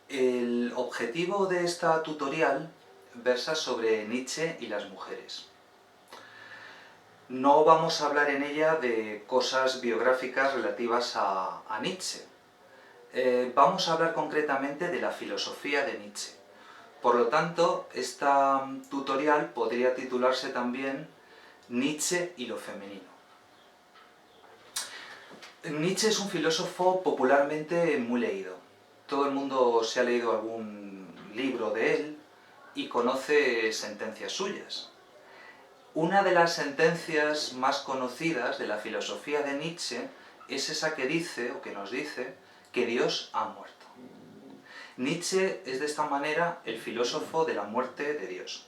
El objetivo de esta tutorial versa sobre Nietzsche y las mujeres. No vamos a hablar en ella de cosas biográficas relativas a Nietzsche. Vamos a hablar concretamente de la filosofía de Nietzsche. Por lo tanto, esta tutorial podría titularse también Nietzsche y lo femenino. Nietzsche es un filósofo popularmente muy leído. Todo el mundo se ha leído algún libro de él y conoce sentencias suyas. Una de las sentencias más conocidas de la filosofía de Nietzsche es esa que dice, o que nos dice, que Dios ha muerto. Nietzsche es de esta manera el filósofo de la muerte de Dios.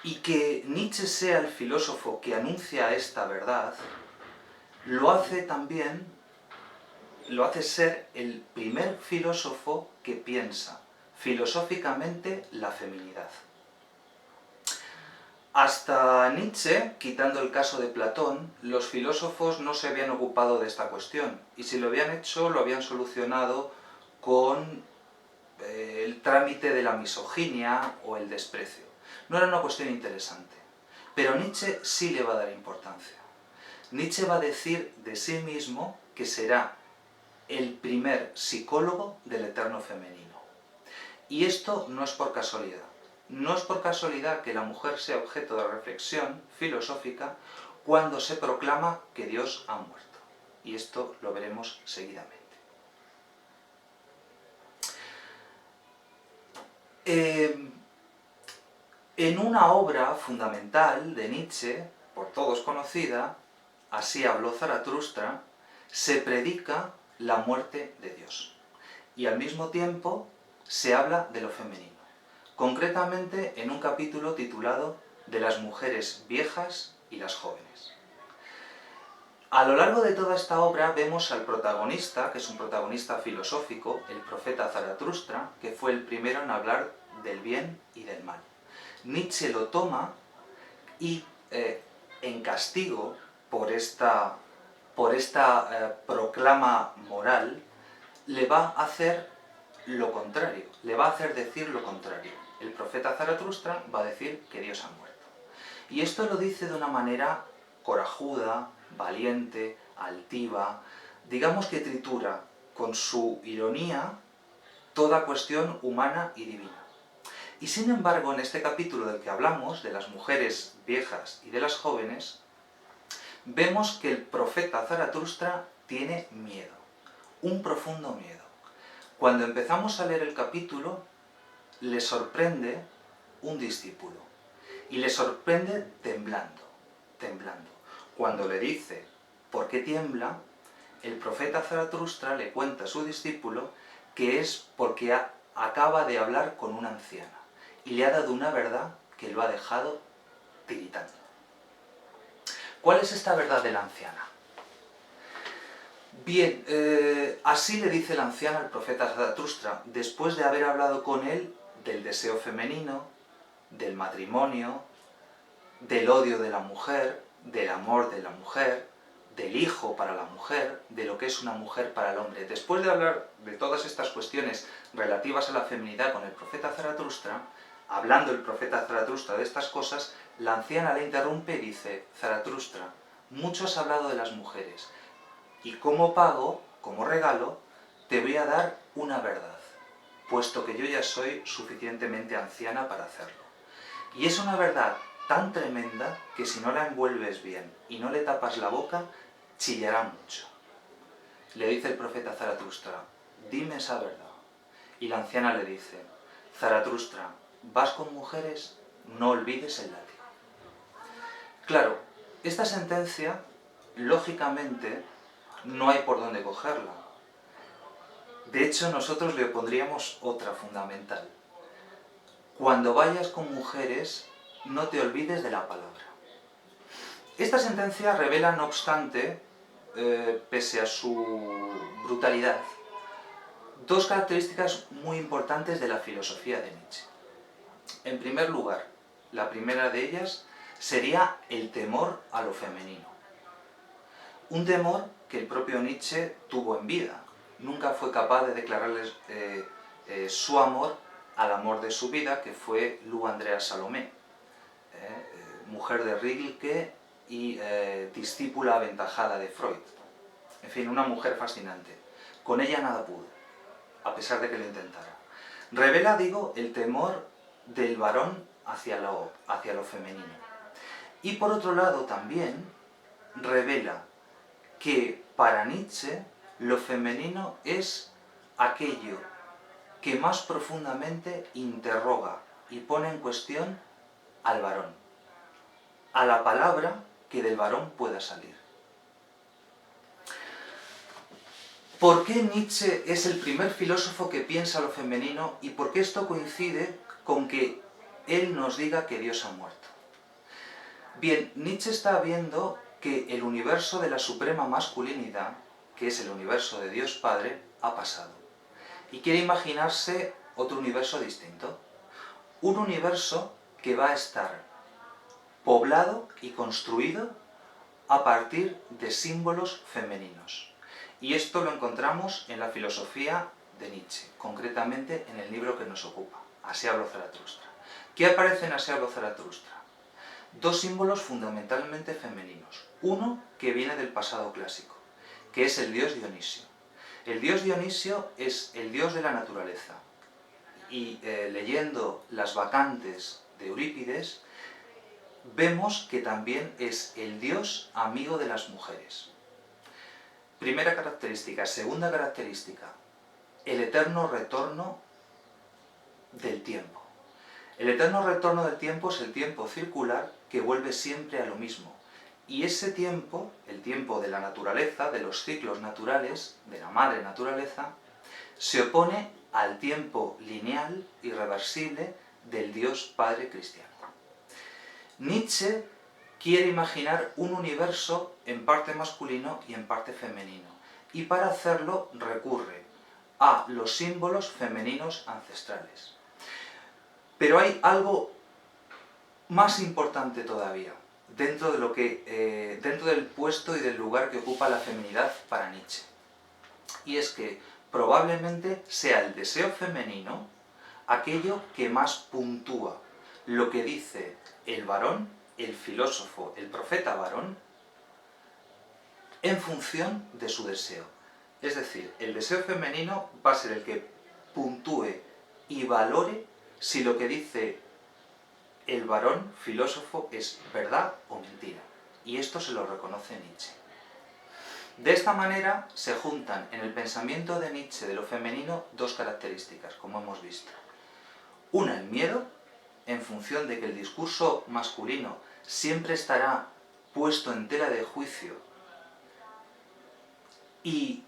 Y que Nietzsche sea el filósofo que anuncia esta verdad, lo hace también, lo hace ser el primer filósofo que piensa filosóficamente la feminidad. Hasta Nietzsche, quitando el caso de Platón, los filósofos no se habían ocupado de esta cuestión, y si lo habían hecho, lo habían solucionado con el trámite de la misoginia o el desprecio. No era una cuestión interesante, pero Nietzsche sí le va a dar importancia. Nietzsche va a decir de sí mismo que será el primer psicólogo del eterno femenino. Y esto no es por casualidad. No es por casualidad que la mujer sea objeto de reflexión filosófica cuando se proclama que Dios ha muerto. Y esto lo veremos seguidamente. En una obra fundamental de Nietzsche, por todos conocida, Así habló Zaratustra, se predica la muerte de Dios. Y al mismo tiempo se habla de lo femenino. Concretamente en un capítulo titulado De las mujeres viejas y las jóvenes. A lo largo de toda esta obra vemos al protagonista, que es un protagonista filosófico, el profeta Zaratustra, que fue el primero en hablar del bien y del mal. Nietzsche lo toma y en castigo por esta proclama moral, le va a hacer lo contrario, le va a hacer decir lo contrario. El profeta Zaratustra va a decir que Dios ha muerto. Y esto lo dice de una manera corajuda, valiente, altiva, digamos que tritura con su ironía toda cuestión humana y divina. Y sin embargo, en este capítulo del que hablamos, de las mujeres viejas y de las jóvenes, vemos que el profeta Zaratustra tiene miedo, un profundo miedo. Cuando empezamos a leer el capítulo, le sorprende un discípulo, y le sorprende temblando. Cuando le dice ¿por qué tiembla?, el profeta Zaratustra le cuenta a su discípulo que es porque acaba de hablar con una anciana, y le ha dado una verdad que lo ha dejado tiritando. ¿Cuál es esta verdad de la anciana? Bien, así le dice la anciana al profeta Zaratustra, después de haber hablado con él del deseo femenino, del matrimonio, del odio de la mujer, del amor de la mujer, del hijo para la mujer, de lo que es una mujer para el hombre. Después de hablar de todas estas cuestiones relativas a la feminidad con el profeta Zaratustra, hablando el profeta Zaratustra de estas cosas, la anciana le interrumpe y dice: Zaratustra, mucho has hablado de las mujeres, y como pago, como regalo, te voy a dar una verdad, puesto que yo ya soy suficientemente anciana para hacerlo. Y es una verdad tan tremenda que si no la envuelves bien y no le tapas la boca, chillará mucho. Le dice el profeta Zaratustra: dime esa verdad. Y la anciana le dice: Zaratustra, ¿vas con mujeres? No olvides el látigo. Claro, esta sentencia, lógicamente, no hay por dónde cogerla. De hecho, nosotros le pondríamos otra fundamental. Cuando vayas con mujeres, no te olvides de la palabra. Esta sentencia revela, no obstante, pese a su brutalidad, dos características muy importantes de la filosofía de Nietzsche. En primer lugar, la primera de ellas sería el temor a lo femenino. Un temor que el propio Nietzsche tuvo en vida. nunca fue capaz de declararles su amor al amor de su vida, que fue Lu Andrea Salomé, mujer de Rilke y discípula aventajada de Freud. En fin, una mujer fascinante. Con ella nada pudo, a pesar de que lo intentara. Revela, digo, el temor del varón hacia lo femenino. Y por otro lado también revela que para Nietzsche lo femenino es aquello que más profundamente interroga y pone en cuestión al varón, a la palabra que del varón pueda salir. ¿Por qué Nietzsche es el primer filósofo que piensa lo femenino y por qué esto coincide con que él nos diga que Dios ha muerto? Bien, Nietzsche está viendo que el universo de la suprema masculinidad, que es el universo de Dios Padre, ha pasado. Y quiere imaginarse otro universo distinto. Un universo que va a estar poblado y construido a partir de símbolos femeninos. Y esto lo encontramos en la filosofía de Nietzsche, concretamente en el libro que nos ocupa, Así habló Zaratustra. ¿Qué aparece en Así habló Zaratustra? Dos símbolos fundamentalmente femeninos. Uno que viene del pasado clásico, que es el dios Dionisio. El dios Dionisio es el dios de la naturaleza. Y leyendo las Bacantes de Eurípides, vemos que también es el dios amigo de las mujeres. Primera característica. Segunda característica, el eterno retorno del tiempo. El eterno retorno del tiempo es el tiempo circular que vuelve siempre a lo mismo. Y ese tiempo, el tiempo de la naturaleza, de los ciclos naturales, de la madre naturaleza, se opone al tiempo lineal, irreversible, del Dios Padre cristiano. Nietzsche quiere imaginar un universo en parte masculino y en parte femenino. Y para hacerlo recurre a los símbolos femeninos ancestrales. Pero hay algo más importante todavía dentro del puesto y del lugar que ocupa la feminidad para Nietzsche. Y es que probablemente sea el deseo femenino aquello que más puntúa lo que dice el varón, el filósofo, el profeta varón, en función de su deseo. Es decir, el deseo femenino va a ser el que puntúe y valore si lo que dice el varón filósofo es verdad o mentira. Y esto se lo reconoce Nietzsche. De esta manera se juntan en el pensamiento de Nietzsche de lo femenino dos características, como hemos visto. Una, el miedo, en función de que el discurso masculino siempre estará puesto en tela de juicio y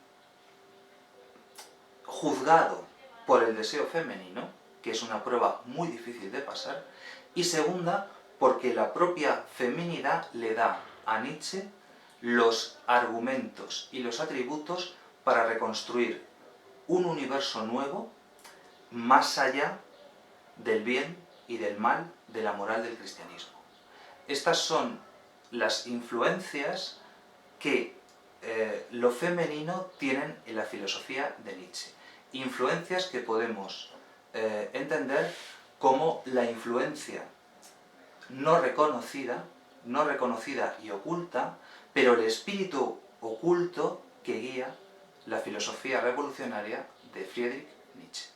juzgado por el deseo femenino, que es una prueba muy difícil de pasar, y segunda, porque la propia feminidad le da a Nietzsche los argumentos y los atributos para reconstruir un universo nuevo más allá del bien y del mal de la moral del cristianismo. Estas son las influencias que lo femenino tienen en la filosofía de Nietzsche. Influencias que podemos entender como la influencia no reconocida y oculta, pero el espíritu oculto que guía la filosofía revolucionaria de Friedrich Nietzsche.